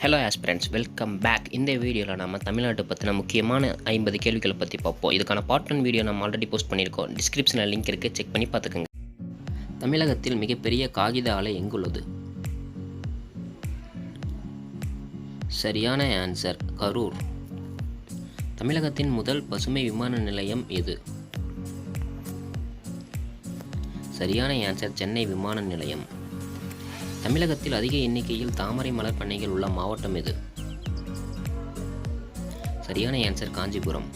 Hello aspirants, welcome back. இந்த வீடியோவில் நம்ம தமிழ்நாட்டை பற்றின முக்கியமான 50 கேள்விகளை பற்றி பார்ப்போம். இதுக்கான பார்ட் 1 வீடியோ நம்ம ஆல்ரெடி போஸ்ட் பண்ணியிருக்கோம். டிஸ்கிரிப்ஷனில் லிங்க் இருக்குது, செக் பண்ணி பார்த்துக்கோங்க. தமிழகத்தில் மிகப்பெரிய காகித ஆலை எங்குள்ளது? சரியான ஆன்சர் கரூர். தமிழகத்தின் முதல் பசுமை விமான நிலையம் எது? சரியான ஆன்சர் சென்னை விமான நிலையம். தமிழகத்தில் அதிக எண்ணிக்கையில் தாமரை மலர் பண்ணைகள் உள்ள மாவட்டம் எது? சரியான ஆன்சர் காஞ்சிபுரம்.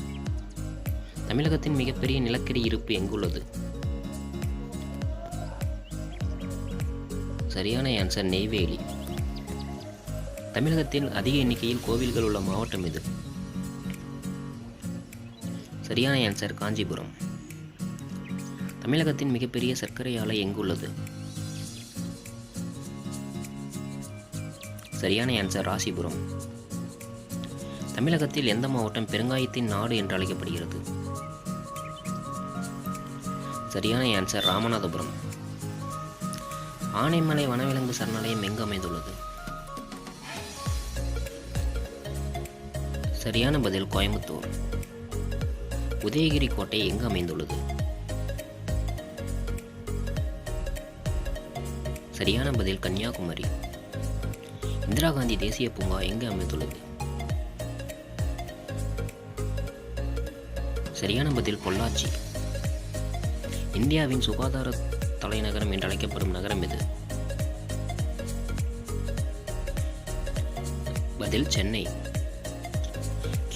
தமிழகத்தின் மிகப்பெரிய நிலக்கரி இருப்பு எங்குள்ளது? சரியான ஆன்சர் நெய்வேலி. தமிழகத்தில் அதிக எண்ணிக்கையில் கோவில்கள் உள்ள மாவட்டம் எது? சரியான ஆன்சர் காஞ்சிபுரம். தமிழகத்தின் மிகப்பெரிய சர்க்கரை ஆலை எங்குள்ளது? சரியான ஆன்சர் ராசிபுரம். தமிழகத்தில் எந்த மாவட்டம் பெருங்காயத்தின் நாடு என்று அழைக்கப்படுகிறது? சரியான ஆன்சர் ராமநாதபுரம். ஆனைமலை வனவிலங்கு சரணாலயம் எங்கு அமைந்துள்ளது? சரியான பதில் கோயம்புத்தூர். உதயகிரி கோட்டை எங்கு அமைந்துள்ளது? சரியான பதில் கன்னியாகுமரி. இந்திரா காந்தி தேசிய பூங்கா எங்கு அமைந்துள்ளது? சரியான பதில் பொள்ளாச்சி. இந்தியாவின் சுகாதார தலைநகரம் என்று அழைக்கப்படும் நகரம் எது? பதில் சென்னை.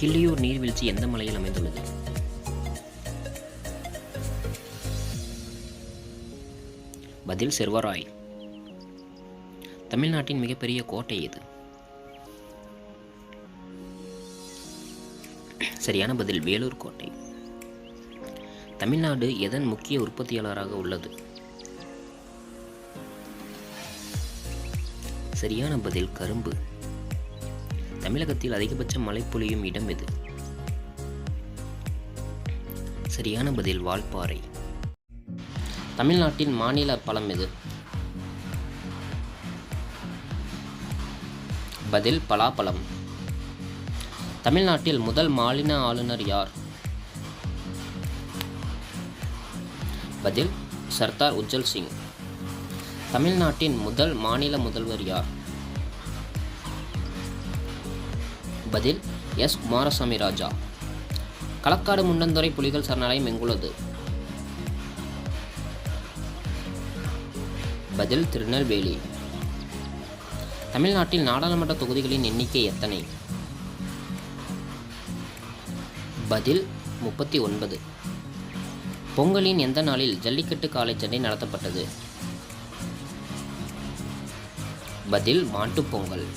கிள்ளியூர் நீர்வீழ்ச்சி எந்த மலையில் அமைந்துள்ளது? பதில் செர்வராய். தமிழ்நாட்டின் மிகப்பெரிய கோட்டை எது? சரியான பதில் வேலூர் கோட்டை. தமிழ்நாடு எதன் முக்கிய உற்பத்தியாளராக உள்ளது? சரியான பதில் கரும்பு. தமிழகத்தில் அதிகபட்ச மழை பொழியும் இடம் எது? சரியான பதில் வால்பாறை. தமிழ்நாட்டின் மாநில பழம் எது? பதில் பலாப்பழம். தமிழ்நாட்டில் முதல் மாநில ஆளுநர் யார்? பதில் சர்தார் உஜ்ஜல் சிங். தமிழ்நாட்டின் முதல் மாநில முதல்வர் யார்? பதில் எஸ் குமாரசாமி ராஜா. களக்காடு முண்டந்துறை புலிகள் சரணாலயம் எங்குள்ளது? பதில் திருநெல்வேலி. தமிழ்நாட்டில் நாடாளுமன்ற தொகுதிகளின் எண்ணிக்கை எத்தனை? பதில் 39. பொங்கலின் எந்த நாளில் ஜல்லிக்கட்டு காளை சண்டை நடத்தப்பட்டது? பதில் மாட்டுப் பொங்கல்.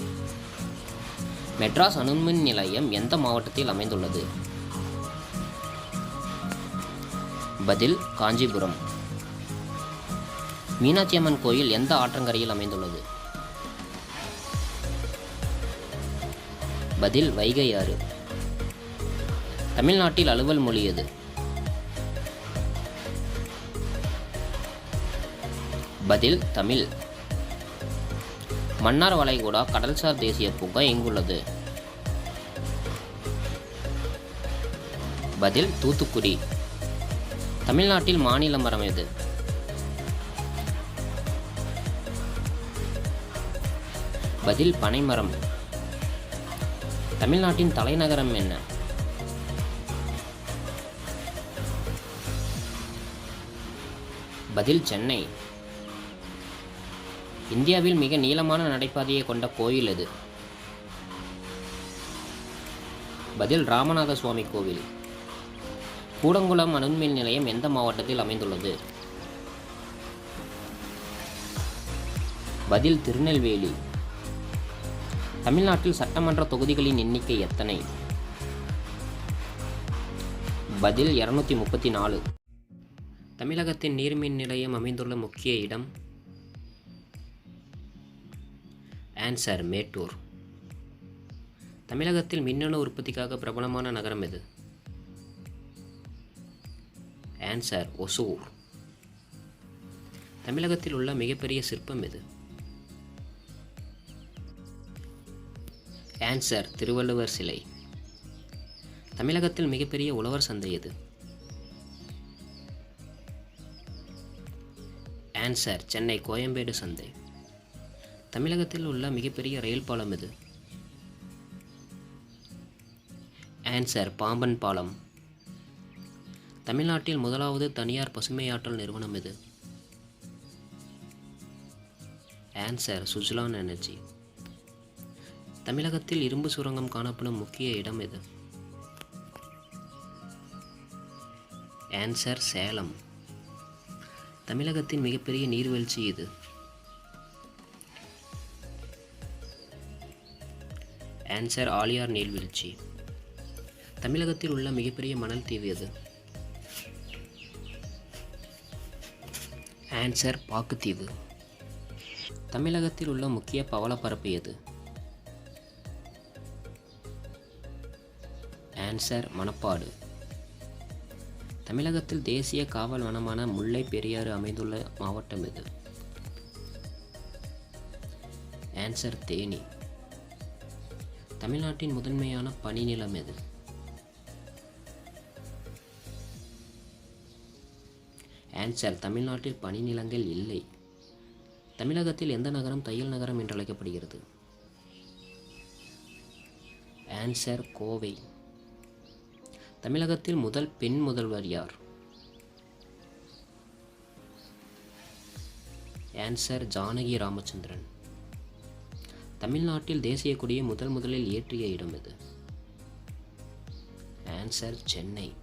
மெட்ராஸ் அணுமின் நிலையம் எந்த மாவட்டத்தில் அமைந்துள்ளது? பதில் காஞ்சிபுரம். மீனாட்சி அம்மன் கோயில் எந்த ஆற்றங்கரையில் அமைந்துள்ளது? பதில் வைகை ஆறு. தமிழ்நாட்டில் அலுவல் மொழி எது? பதில் தமிழ். மன்னார் வளைகுடா கடல்சார் தேசிய பூங்கா எங்குள்ளது? பதில் தூத்துக்குடி. தமிழ்நாட்டில் மாநில மரம் எது? பதில் பனைமரம். தமிழ்நாட்டின் தலைநகரம் என்ன? பதில் சென்னை. இந்தியாவில் மிக நீளமான நடைபாதையை கொண்ட கோயில் எது? பதில் ராமநாத சுவாமி கோவில். கூடங்குளம் அணுமின் நிலையம் எந்த மாவட்டத்தில் அமைந்துள்ளது? பதில் திருநெல்வேலி. தமிழ்நாட்டில் சட்டமன்ற தொகுதிகளின் எண்ணிக்கை எத்தனை? பதில் 234. தமிழகத்தின் நீர்மின் நிலையம் அமைந்துள்ள முக்கிய இடம்? ஆன்சர் மேட்டூர். தமிழகத்தில் மின்னணு உற்பத்திக்காக பிரபலமான நகரம் எது? ஆன்சர் ஒசூர். தமிழகத்தில் உள்ள மிகப்பெரிய சிற்பம் எது? ஆன்சர் திருவள்ளுவர் சிலை. தமிழகத்தில் மிகப்பெரிய உழவர் சந்தை எது? ஆன்சர் சென்னை கோயம்பேடு சந்தை. தமிழகத்தில் உள்ள மிகப்பெரிய ரயில் பாலம் எது? ஆன்சர் பாம்பன் பாலம். தமிழ்நாட்டில் முதலாவது தனியார் பசுமையாற்றல் நிறுவனம் எது? Answer Suzlon Energy. தமிழகத்தில் இரும்பு சுரங்கம் காணப்படும் முக்கிய இடம் எது? ஆன்சர் சேலம். தமிழகத்தின் மிகப்பெரிய நீர்வீழ்ச்சி இது? ஆன்சர் ஆழியார் நீர்வீழ்ச்சி. தமிழகத்தில் உள்ள மிகப்பெரிய மணல் தீவு எது? ஆன்சர் பாக்குத்தீவு. தமிழகத்தில் உள்ள முக்கிய பவளப்பரப்பு எது? ஆன்சர் மணப்பாடு. தமிழகத்தில் தேசிய காவல் வனமான முல்லை பெரியாறு அமைந்துள்ள மாவட்டம் எது? ஆன்சர் தேனி. தமிழ்நாட்டின் முதன்மையான பனிநிலம் எது? ஆன்சர் தமிழ்நாட்டில் பனிநிலங்கள் இல்லை. தமிழகத்தில் எந்த நகரம் தையல் நகரம் என்று அழைக்கப்படுகிறது? ஆன்சர் கோவை. தமிழகத்தில் முதல் பெண் முதல்வர் யார்? ஆன்சர் ஜானகி ராமச்சந்திரன். தமிழ்நாட்டில் தேசிய கொடியை முதலில் ஏற்றிய இடம் எது? ஆன்சர் சென்னை.